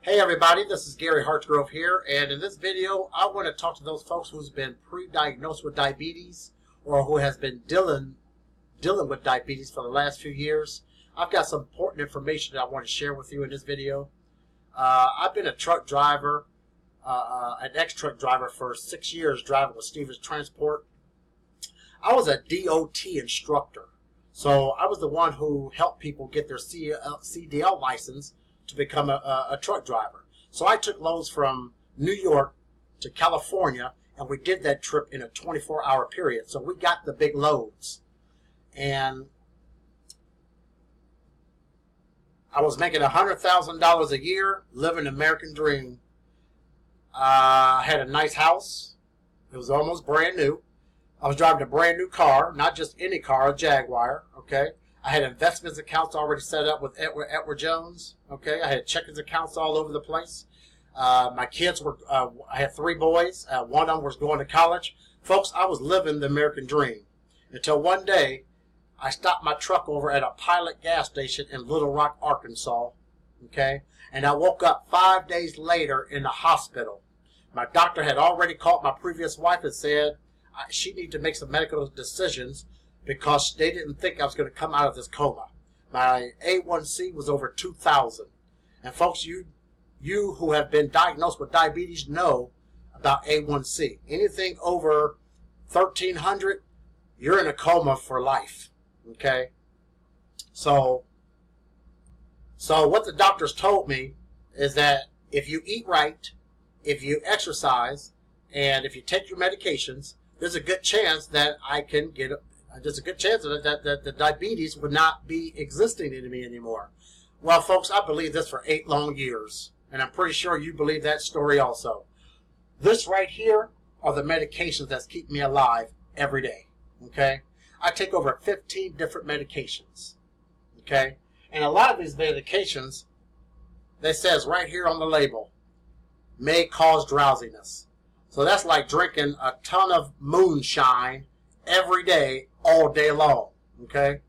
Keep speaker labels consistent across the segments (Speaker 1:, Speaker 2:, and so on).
Speaker 1: Hey everybody, this is Gary Hartsgrove here, and in this video I want to talk to those folks who's been pre-diagnosed with diabetes or who has been dealing with diabetes for the last few years. I've got some important information that I want to share with you in this video. I've been a truck driver, an ex-truck driver for 6 years driving with Stevens Transport. I was a DOT instructor, so I was the one who helped people get their CDL license to become a truck driver. So I took loads from New York to California, and we did that trip in a 24-hour period. So we got the big loads. And I was making $100,000 a year, living the American dream. I had a nice house. It was almost brand new. I was driving a brand new car, not just any car, a Jaguar, okay? I had investments accounts already set up with Edward Jones. Okay, I had checkings accounts all over the place. My kids were, I had 3 boys. One of them was going to college. Folks, I was living the American dream. Until one day, I stopped my truck over at a Pilot gas station in Little Rock, Arkansas. Okay, and I woke up 5 days later in the hospital. My doctor had already called my previous wife and said she needed to make some medical decisions, because they didn't think I was going to come out of this coma. My A1C was over 2,000. And folks, you who have been diagnosed with diabetes know about A1C. Anything over 1,300, you're in a coma for life. Okay? So what the doctors told me is that if you eat right, if you exercise, and if you take your medications, there's a good chance that I can get there's a good chance that the diabetes would not be existing in me anymore. Well, folks, I believe this for 8 long years, and I'm pretty sure you believe that story also. This right here are the medications that's keeping me alive every day, okay? I take over 15 different medications, okay? And a lot of these medications, they says right here on the label, may cause drowsiness. So that's like drinking a ton of moonshine every day, all day long, okay?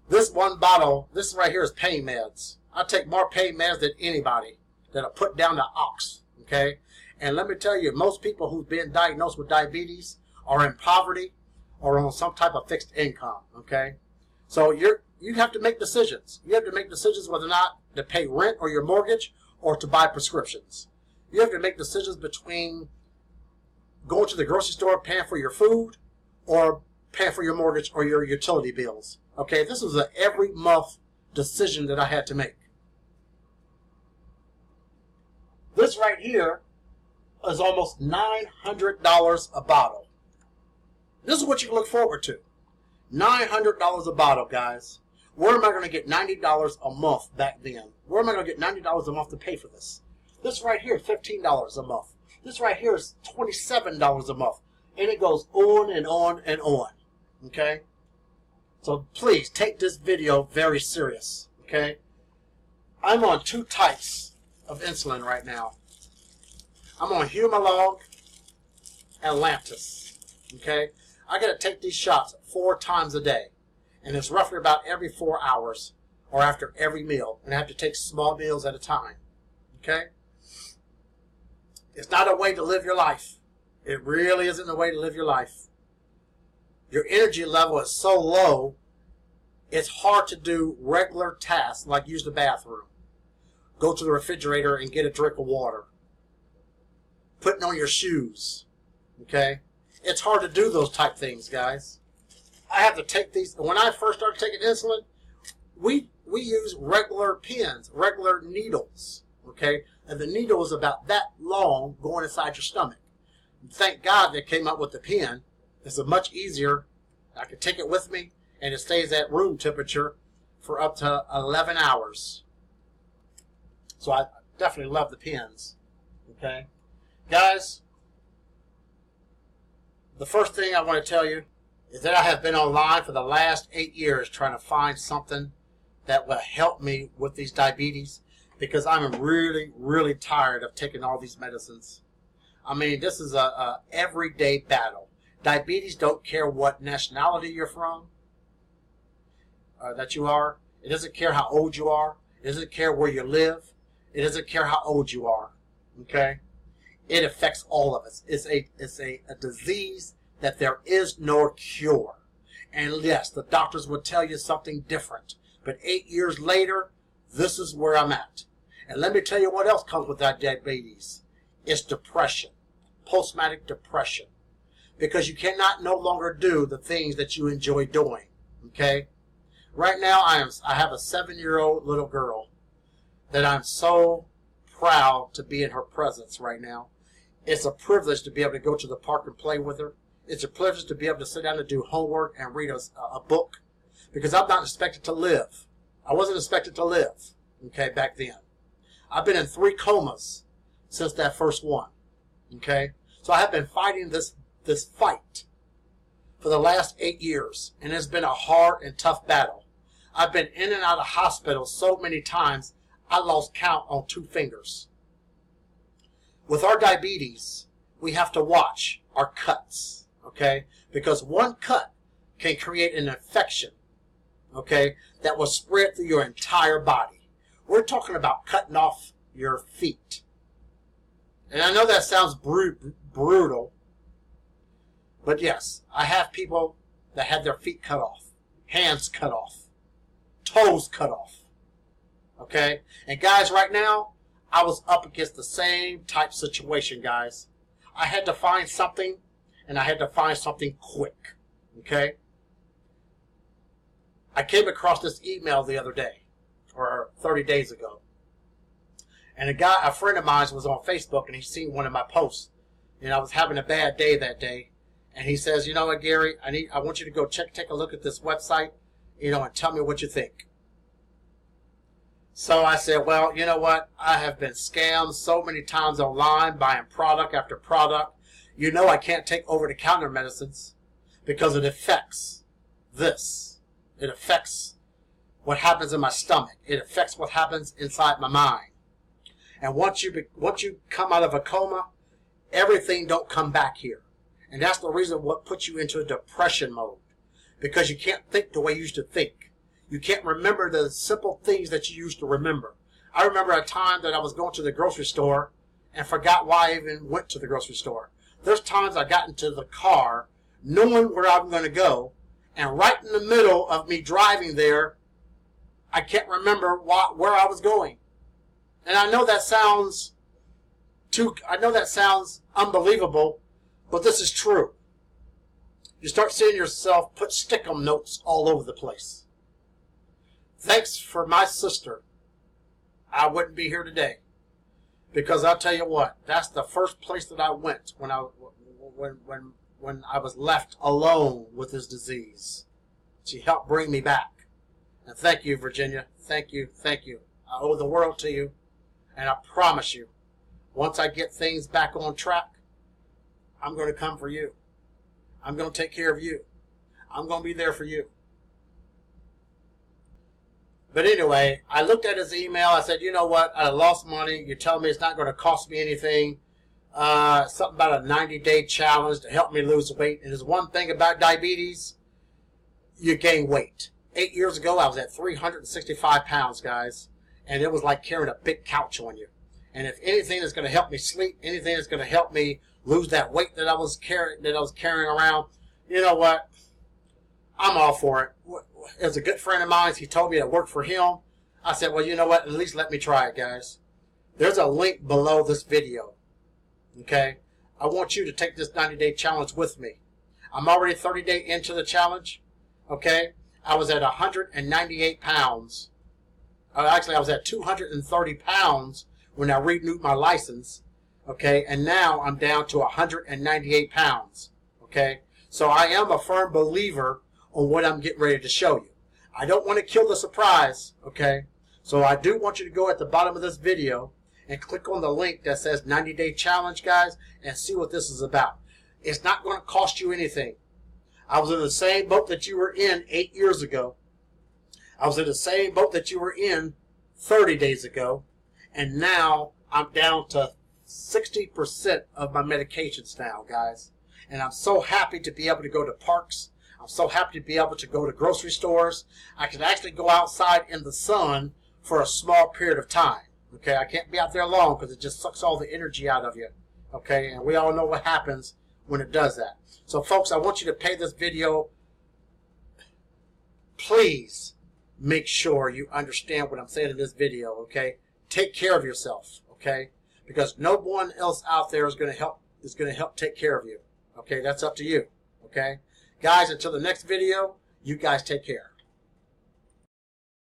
Speaker 1: This one bottle, this right here is pain meds. I take more pain meds than anybody that'll put down the ox, okay? And let me tell you, most people who've been diagnosed with diabetes are in poverty or on some type of fixed income, okay? So you have to make decisions. You have to make decisions whether or not to pay rent or your mortgage or to buy prescriptions. You have to make decisions between going to the grocery store, paying for your food, or paying for your mortgage or your utility bills. Okay, this was an every month decision that I had to make. This right here is almost $900 a bottle. This is what you can look forward to. $900 a bottle, guys. Where am I going to get $90 a month back then? Where am I going to get $90 a month to pay for this? This right here is $15 a month. This right here is $27 a month. And it goes on and on and on, okay? So please take this video very serious, okay? I'm on 2 types of insulin right now. I'm on Humalog and Lantus, okay? I got to take these shots 4 times a day, and it's roughly about every 4 hours or after every meal, and I have to take small meals at a time, okay? It's not a way to live your life. It really isn't a way to live your life. Your energy level is so low, it's hard to do regular tasks like use the bathroom, go to the refrigerator and get a drink of water, putting on your shoes, okay? It's hard to do those type things, guys. I have to take these. When I first started taking insulin, we use regular pens, regular needles, okay? And the needle is about that long going inside your stomach. Thank God they came up with the pen. It's a much easier. I can take it with me, and it stays at room temperature for up to 11 hours. So I definitely love the pens. Okay, guys, the first thing I want to tell you is that I have been online for the last 8 years trying to find something that will help me with these diabetes, because I'm really, really tired of taking all these medicines. I mean, this is a everyday battle. Diabetes don't care what nationality you're from, that you are. It doesn't care how old you are. It doesn't care where you live. It doesn't care how old you are. Okay? It affects all of us. It's a disease that there is no cure. And yes, the doctors will tell you something different. But 8 years later, this is where I'm at. And let me tell you what else comes with that diabetes. It's depression. Post-traumatic depression. Because you cannot no longer do the things that you enjoy doing. Okay? Right now, I have a 7-year-old little girl that I'm so proud to be in her presence right now. It's a privilege to be able to go to the park and play with her. It's a privilege to be able to sit down and do homework and read a book. Because I'm not expected to live. I wasn't expected to live, okay, back then. I've been in 3 comas since that first one, okay? So I have been fighting this fight for the last 8 years, and it's been a hard and tough battle. I've been in and out of hospital so many times, I lost count on 2 fingers. With our diabetes, we have to watch our cuts, okay? Because one cut can create an infection, okay, that will spread through your entire body. We're talking about cutting off your feet. And I know that sounds brutal, but yes, I have people that had their feet cut off, hands cut off, toes cut off, okay? And guys, right now, I was up against the same type situation, guys. I had to find something, and I had to find something quick, okay? I came across this email the other day, or 30 days ago. And a friend of mine was on Facebook, and he seen one of my posts. And I was having a bad day that day. And he says, you know what, Gary, I want you to go take a look at this website, and tell me what you think. So I said, well, you know what? I have been scammed so many times online, buying product after product. I can't take over-the-counter medicines because it affects this. It affects what happens in my stomach. It affects what happens inside my mind. And once you come out of a coma, everything don't come back here. And that's the reason what puts you into a depression mode. Because you can't think the way you used to think. You can't remember the simple things that you used to remember. I remember a time that I was going to the grocery store and forgot why I even went to the grocery store. There's times I got into the car knowing where I'm going to go, and right in the middle of me driving there, I can't remember where I was going. And I know that sounds unbelievable, but this is true. You start seeing yourself put stick-em notes all over the place. Thanks for my sister. I wouldn't be here today. Because I'll tell you what, that's the first place that I went when I was left alone with this disease. She helped bring me back. And thank you, Virginia. Thank you, thank you. I owe the world to you. And I promise you, once I get things back on track, I'm going to come for you. I'm going to take care of you. I'm going to be there for you. But anyway, I looked at his email. I said, you know what? I lost money. You're telling me it's not going to cost me anything. Something about a 90-day challenge to help me lose weight. And there's one thing about diabetes. You gain weight. 8 years ago, I was at 365 pounds, guys. And it was like carrying a big couch on you. And if anything that's going to help me sleep, anything that's going to help me lose that weight that I was carrying around, you know what? I'm all for it. As a good friend of mine, he told me it worked for him. I said, well, you know what? At least let me try it, guys. There's a link below this video. Okay? I want you to take this 90-day challenge with me. I'm already 30 days into the challenge. Okay? I was at 198 pounds. Actually, I was at 230 pounds when I renewed my license. Okay? And now I'm down to 198 pounds. Okay? So I am a firm believer on what I'm getting ready to show you. I don't want to kill the surprise, okay? So I do want you to go at the bottom of this video and click on the link that says 90-day challenge, guys, and see what this is about. It's not going to cost you anything. I was in the same boat that you were in 8 years ago. I was in the same boat that you were in 30 days ago. And now I'm down to 60% of my medications now, guys. And I'm so happy to be able to go to parks. I'm so happy to be able to go to grocery stores. I can actually go outside in the sun for a small period of time. Okay, I can't be out there alone because it just sucks all the energy out of you. Okay, and we all know what happens when it does that. So, folks, I want you to pay this video. Please make sure you understand what I'm saying in this video. Okay, take care of yourself. Okay, because no one else out there is going to help take care of you. Okay, that's up to you. Okay, guys. Until the next video, you guys take care.